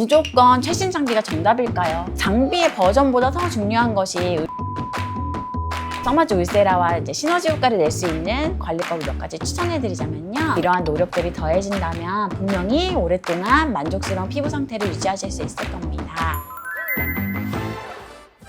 무조건 최신 장비가 정답일까요? 장비의 버전보다 더 중요한 것이 써마즈 울세라와 시너지 효과를 낼 수 있는 관리법을 몇 가지 추천해드리자면요. 이러한 노력들이 더해진다면 분명히 오랫동안 만족스러운 피부 상태를 유지하실 수 있을 겁니다.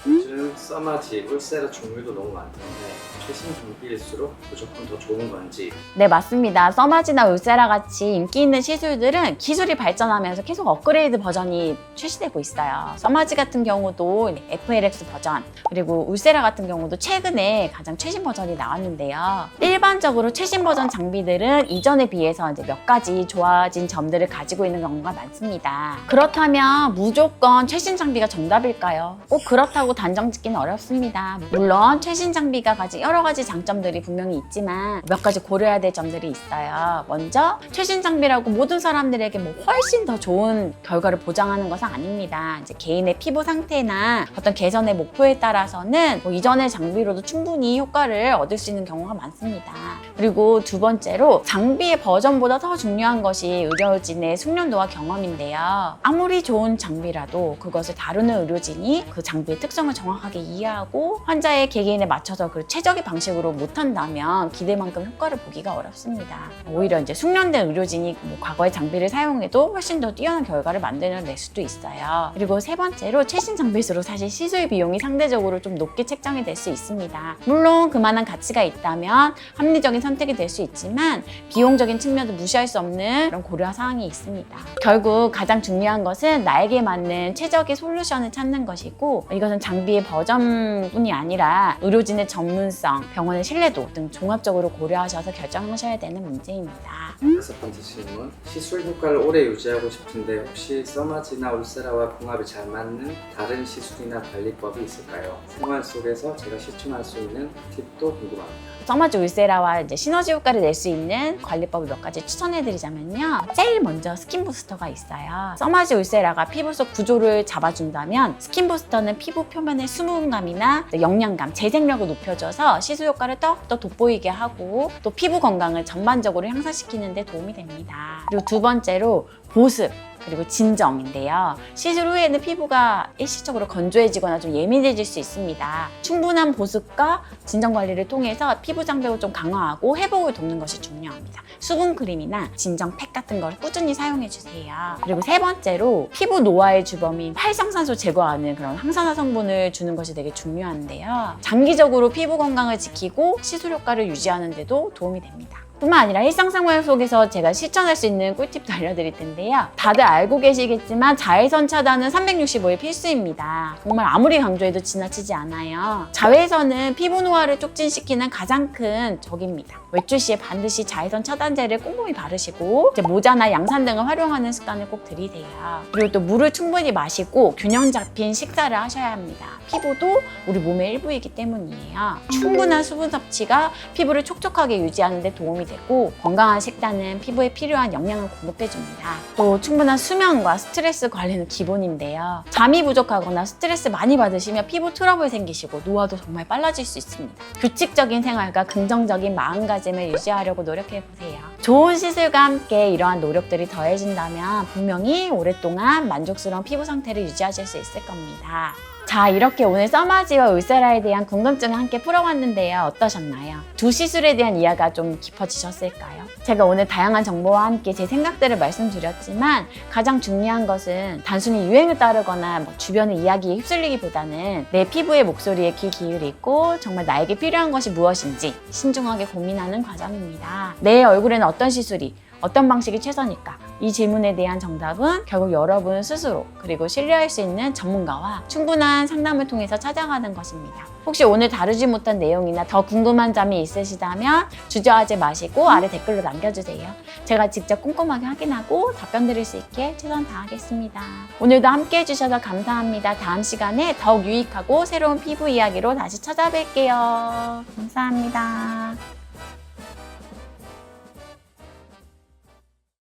요즘 써마지, 울세라 종류도 너무 많던데 최신 장비일수록 무조건 더 좋은 건지. 네, 맞습니다. 써마지나 울세라 같이 인기 있는 시술들은 기술이 발전하면서 계속 업그레이드 버전이 출시되고 있어요. 써마지 같은 경우도 FLX 버전, 그리고 울세라 같은 경우도 최근에 가장 최신 버전이 나왔는데요. 일반적으로 최신 버전 장비들은 이전에 비해서 몇 가지 좋아진 점들을 가지고 있는 경우가 많습니다. 그렇다면 무조건 최신 장비가 정답일까요? 꼭 그렇다고 단정 짓기는 어렵습니다. 물론 최신 장비가 가진 여러 가지 장점들이 분명히 있지만 몇 가지 고려해야 될 점들이 있어요. 먼저 최신 장비라고 모든 사람들에게 훨씬 더 좋은 결과를 보장하는 것은 아닙니다. 개인의 피부 상태나 어떤 개선의 목표에 따라서는 이전의 장비로도 충분히 효과를 얻을 수 있는 경우가 많습니다. 그리고 두 번째로 장비의 버전보다 더 중요한 것이 의료진의 숙련도와 경험인데요. 아무리 좋은 장비라도 그것을 다루는 의료진이 그 장비의 특성을 정확하게 이해하고 환자의 개개인에 맞춰서 그 최적의 방식으로 못한다면 기대만큼 효과를 보기가 어렵습니다. 오히려 숙련된 의료진이 과거의 장비를 사용해도 훨씬 더 뛰어난 결과를 만들어낼 수도 있어요. 그리고 세 번째로 최신 장비일수록 사실 시술 비용이 상대적으로 좀 높게 책정이 될 수 있습니다. 물론 그만한 가치가 있다면 합리적인 선택이 될 수 있지만 비용적인 측면도 무시할 수 없는 그런 고려 사항이 있습니다. 결국 가장 중요한 것은 나에게 맞는 최적의 솔루션을 찾는 것이고, 이것은 장비의 버전뿐이 아니라 의료진의 전문성, 병원의 신뢰도 등 종합적으로 고려하셔서 결정하셔야 되는 문제입니다. 다섯 번째 질문. 시술 효과를 오래 유지하고 싶은데 혹시 써마지나 울세라와 궁합이 잘 맞는 다른 시술이나 관리법이 있을까요? 생활 속에서 제가 실천할 수 있는 팁도 궁금합니다. 써마지 울세라와 시너지 효과를 낼 수 있는 관리법을 몇 가지 추천해드리자면요. 제일 먼저 스킨 부스터가 있어요. 써마지 울세라가 피부 속 구조를 잡아준다면 스킨 부스터는 피부 표면의 수분감이나 영양감, 재생력을 높여줘서 시술 효과를 더욱더 돋보이게 하고 또 피부 건강을 전반적으로 향상시키는 데 도움이 됩니다. 그리고 두 번째로 보습, 그리고 진정인데요. 시술 후에는 피부가 일시적으로 건조해지거나 좀 예민해질 수 있습니다. 충분한 보습과 진정 관리를 통해서 피부 장벽을 좀 강화하고 회복을 돕는 것이 중요합니다. 수분 크림이나 진정팩 같은 걸 꾸준히 사용해 주세요. 그리고 세 번째로 피부 노화의 주범인 활성산소 제거하는 그런 항산화 성분을 주는 것이 되게 중요한데요. 장기적으로 피부 건강을 지키고 시술 효과를 유지하는 데도 도움이 됩니다. 뿐만 아니라 일상생활 속에서 제가 실천할 수 있는 꿀팁도 알려드릴 텐데요. 다들 알고 계시겠지만 자외선 차단은 365일 필수입니다. 정말 아무리 강조해도 지나치지 않아요. 자외선은 피부 노화를 촉진시키는 가장 큰 적입니다. 외출 시에 반드시 자외선 차단제를 꼼꼼히 바르시고 모자나 양산 등을 활용하는 습관을 꼭 들이세요. 그리고 또 물을 충분히 마시고 균형 잡힌 식사를 하셔야 합니다. 피부도 우리 몸의 일부이기 때문이에요. 충분한 수분 섭취가 피부를 촉촉하게 유지하는 데 도움이 되고, 건강한 식단은 피부에 필요한 영양을 공급해줍니다. 또 충분한 수면과 스트레스 관리는 기본인데요. 잠이 부족하거나 스트레스 많이 받으시면 피부 트러블 생기시고 노화도 정말 빨라질 수 있습니다. 규칙적인 생활과 긍정적인 마음가짐을 유지하려고 노력해보세요. 좋은 시술과 함께 이러한 노력들이 더해진다면 분명히 오랫동안 만족스러운 피부 상태를 유지하실 수 있을 겁니다. 자, 이렇게 오늘 써마지와 울세라에 대한 궁금증을 함께 풀어봤는데요. 어떠셨나요? 두 시술에 대한 이해가 좀 깊어지셨을까요? 제가 오늘 다양한 정보와 함께 제 생각들을 말씀드렸지만 가장 중요한 것은 단순히 유행을 따르거나 주변의 이야기에 휩쓸리기보다는 내 피부의 목소리에 귀 기울이고 정말 나에게 필요한 것이 무엇인지 신중하게 고민하는 과정입니다. 내 얼굴에는 어떤 시술이, 어떤 방식이 최선일까? 이 질문에 대한 정답은 결국 여러분 스스로, 그리고 신뢰할 수 있는 전문가와 충분한 상담을 통해서 찾아가는 것입니다. 혹시 오늘 다루지 못한 내용이나 더 궁금한 점이 있으시다면 주저하지 마시고 아래 댓글로 남겨주세요. 제가 직접 꼼꼼하게 확인하고 답변 드릴 수 있게 최선 다하겠습니다. 오늘도 함께 해주셔서 감사합니다. 다음 시간에 더욱 유익하고 새로운 피부 이야기로 다시 찾아뵐게요. 감사합니다.